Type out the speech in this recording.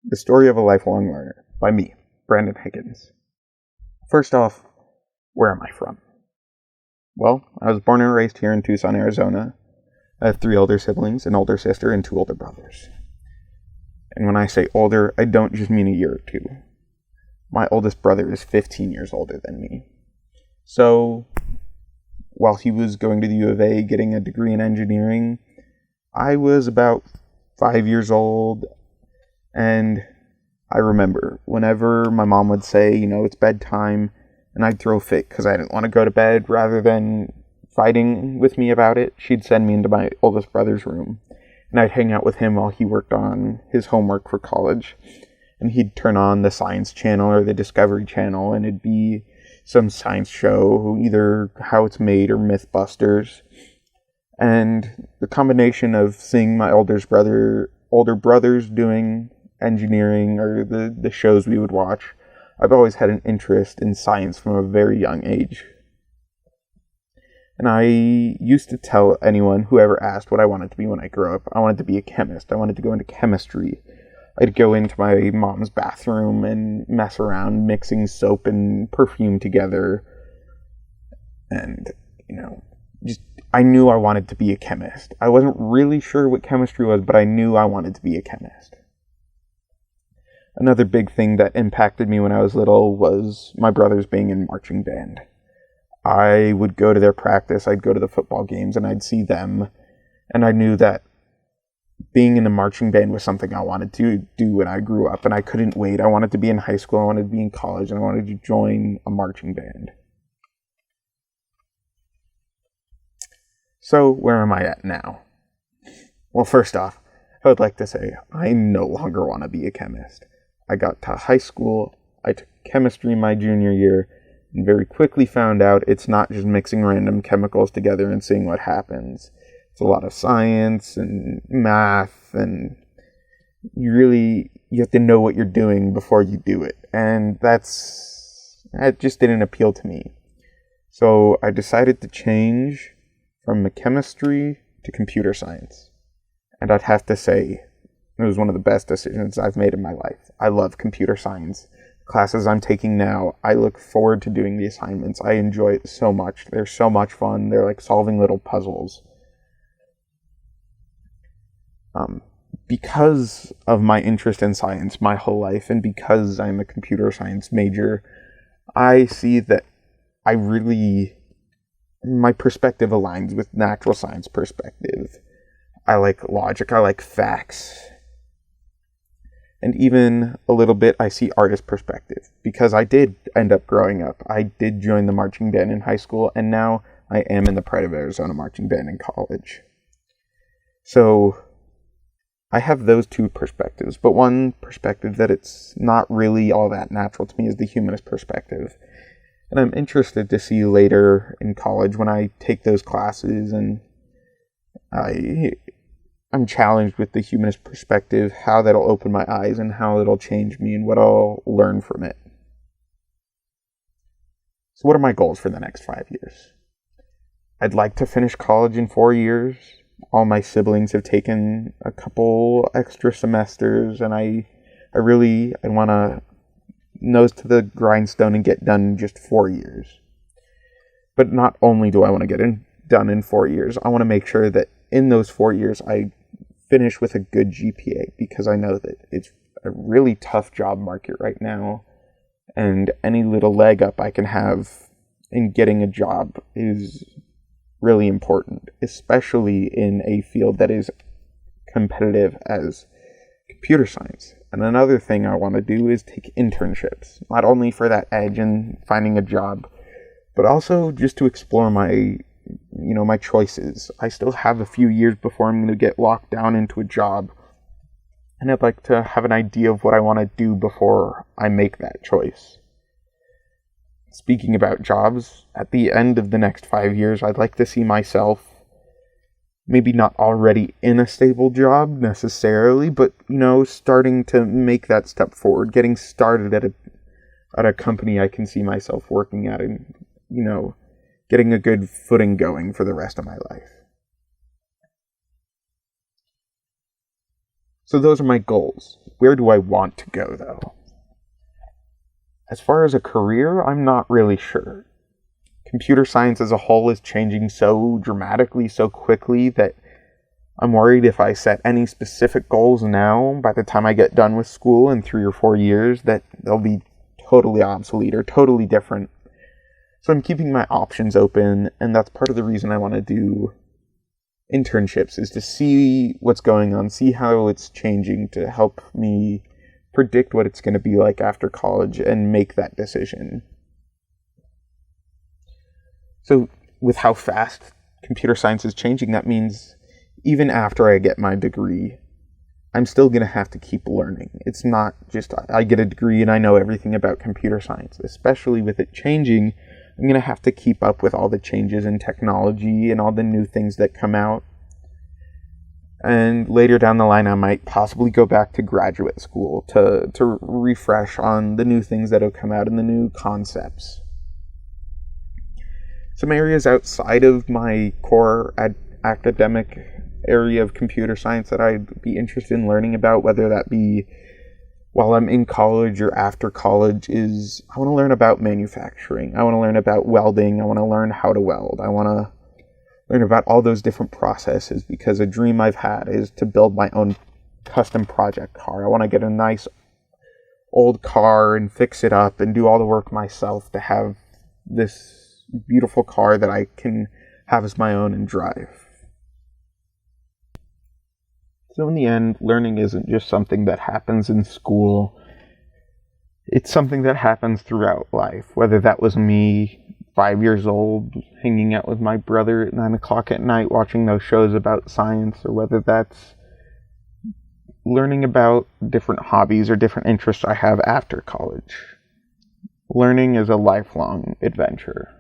The Story of a Lifelong Learner by me, Brandon Higgins. First off, where am I from? Well, I was born and raised here in Tucson, Arizona. I have 3 older siblings, an older sister, and 2 older brothers. And when I say older, I don't just mean a year or 2. My oldest brother is 15 years older than me. So, while he was going to the U of A getting a degree in engineering, I was about 5 years old, and I remember whenever my mom would say, it's bedtime, and I'd throw a fit because I didn't want to go to bed, rather than fighting with me about it, she'd send me into my oldest brother's room, and I'd hang out with him while he worked on his homework for college. And he'd turn on the Science Channel or the Discovery Channel, and it'd be some science show, either How It's Made or Mythbusters. And the combination of seeing my older brothers doing engineering, or the shows we would watch, I've always had an interest in science from a very young age. And I used to tell anyone, whoever asked what I wanted to be when I grew up, I wanted to be a chemist. I wanted to go into chemistry. I'd go into my mom's bathroom and mess around mixing soap and perfume together. And, I knew I wanted to be a chemist. I wasn't really sure what chemistry was, but I knew I wanted to be a chemist. Another big thing that impacted me when I was little was my brothers being in marching band. I would go to their practice, I'd go to the football games, and I'd see them, and I knew that being in a marching band was something I wanted to do when I grew up, and I couldn't wait. I wanted to be in high school, I wanted to be in college, and I wanted to join a marching band. So, where am I at now? Well, first off, I would like to say I no longer want to be a chemist. I got to high school, I took chemistry my junior year, and very quickly found out it's not just mixing random chemicals together and seeing what happens. It's a lot of science and math, and you have to know what you're doing before you do it. And that just didn't appeal to me. So I decided to change from chemistry to computer science. And I'd have to say, it was one of the best decisions I've made in my life. I love computer science. Classes I'm taking now, I look forward to doing the assignments. I enjoy it so much. They're so much fun. They're like solving little puzzles. Because of my interest in science my whole life, and because I'm a computer science major, I see that my perspective aligns with natural science perspective. I like logic, I like facts. And even a little bit, I see artist perspective, because I did end up growing up. I did join the marching band in high school, and now I am in the Pride of Arizona marching band in college. So I have those 2 perspectives, but one perspective that it's not really all that natural to me is the humanist perspective. And I'm interested to see later in college, when I take those classes and I'm challenged with the humanist perspective, how that'll open my eyes and how it'll change me and what I'll learn from it. So what are my goals for the next 5 years? I'd like to finish college in 4 years. All my siblings have taken a couple extra semesters, and I want to nose to the grindstone and get done in just 4 years. But not only do I want to get done in 4 years, I want to make sure that in those 4 years I finish with a good GPA, because I know that it's a really tough job market right now, and any little leg up I can have in getting a job is really important, especially in a field that is competitive as computer science. And another thing I want to do is take internships, not only for that edge in finding a job, but also just to explore my choices. I still have a few years before I'm going to get locked down into a job, and I'd like to have an idea of what I want to do before I make that choice. Speaking about jobs, at the end of the next 5 years, I'd like to see myself maybe not already in a stable job necessarily, but, starting to make that step forward, getting started at a company I can see myself working at, and, getting a good footing going for the rest of my life. So those are my goals. Where do I want to go, though? As far as a career, I'm not really sure. Computer science as a whole is changing so dramatically, so quickly, that I'm worried if I set any specific goals now, by the time I get done with school in 3 or 4 years, that they'll be totally obsolete or totally different. So I'm keeping my options open, and that's part of the reason I want to do internships, is to see what's going on, see how it's changing, to help me predict what it's going to be like after college and make that decision. So with how fast computer science is changing, that means even after I get my degree, I'm still going to have to keep learning. It's not just I get a degree and I know everything about computer science. Especially with it changing, I'm going to have to keep up with all the changes in technology and all the new things that come out. And later down the line, I might possibly go back to graduate school to refresh on the new things that have come out and the new concepts. Some areas outside of my core academic area of computer science that I'd be interested in learning about, whether that be while I'm in college or after college, is I want to learn about manufacturing. I want to learn about welding. I want to learn how to weld. I want to learn about all those different processes, because a dream I've had is to build my own custom project car. I want to get a nice old car and fix it up and do all the work myself to have this beautiful car that I can have as my own and drive. So in the end, learning isn't just something that happens in school. It's something that happens throughout life. Whether that was me 5 years old, hanging out with my brother at 9 o'clock at night, watching those shows about science, or whether that's learning about different hobbies or different interests I have after college. Learning is a lifelong adventure.